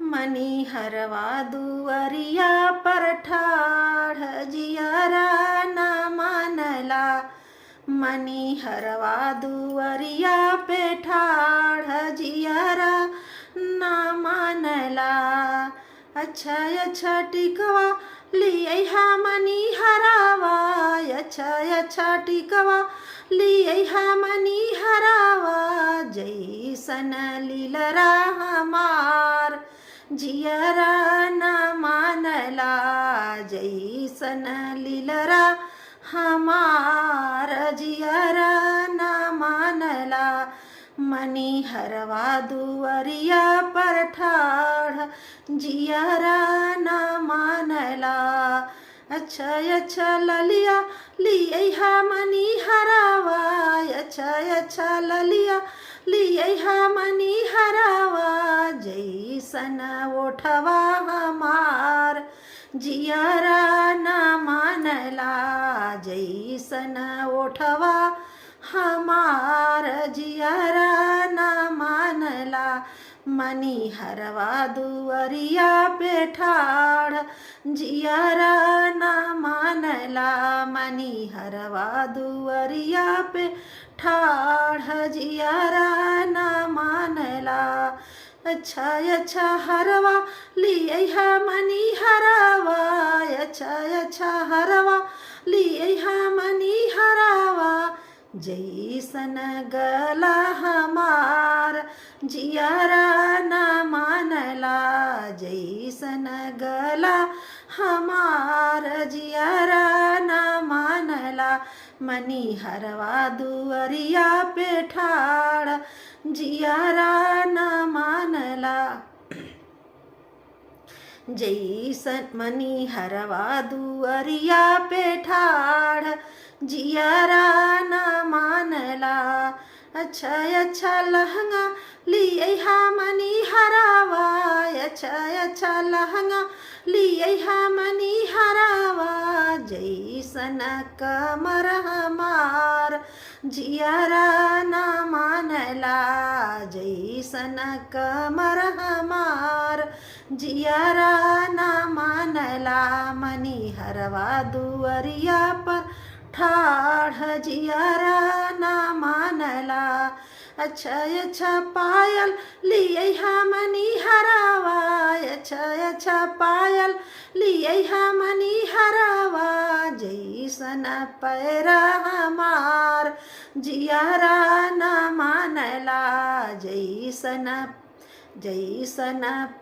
मनी हरवा दुवरिया पर ठाढ़ जियरा न मानला। मनी हरवा दुवरिया पे ठाढ़ जियरा न मानला। अच्छा अच्छा टिकवा लिया मनी हरावा। अच्छा अच्छा टिकवा लिया मनी हरावा। जैसन लीलरा हमार जियरा न मानला। जैसन लीलरा हमार जियरा न मानला। मनी हरवा दुवरिया पर ठाढ़ जियरा न मानला। अच्छा अच्छा ललिया लिया मनी हरावा। अच्छा अच्छा ललिया लिया मनी हरावा। जैसन ओठवा हमार जियरा न मानला। जैसन ओठवा हमार जियरा न मानला। मनी हरवा दुवरिया पे ठाढ़ जियरा न मानला। मनी हरवा दुवरिया पे ठाढ़ जियरा न मानला। अच्छा अच्छा हरवा लिया मनी हरावा। अच्छा अच्छा हरवा लिया मनी हरावा। जैसन गला हमार जियरा न मानला। जैसन गला हमार जियरा न मानला। मनी हरवा दुवरिया पे ठाढ़ जियरा न मानला। जैसन मनी हरवा दुवरिया पे ठाढ़ जियरा न मानला। अच्छा अच्छा लहंगा लिया मनी हरावा। अच्छा अच्छा लहंगा लिया मनी हरावा। जैसन कमर हमार जियरा न मानला। जैसन कमर हमार जियरा न मानला। मनी हरवा दुवरिया पर ठाढ़ जियरा न मानला। अच्छा अच्छा पायल लिया मनी हरावा। अच्छा अच्छा पायल लिया मनी हरावा। जैसन पैरा हमार जियरा न मानला। जैसन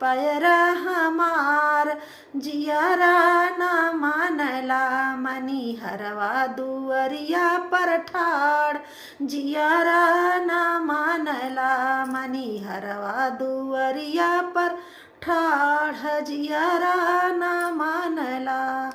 पैरा हमार जियरा न मानला। मनी हरवा दुवरिया पर ठाढ़ जियरा न मानला। मनी हरवा दुवरिया पर ठाढ़ जियरा न मानला।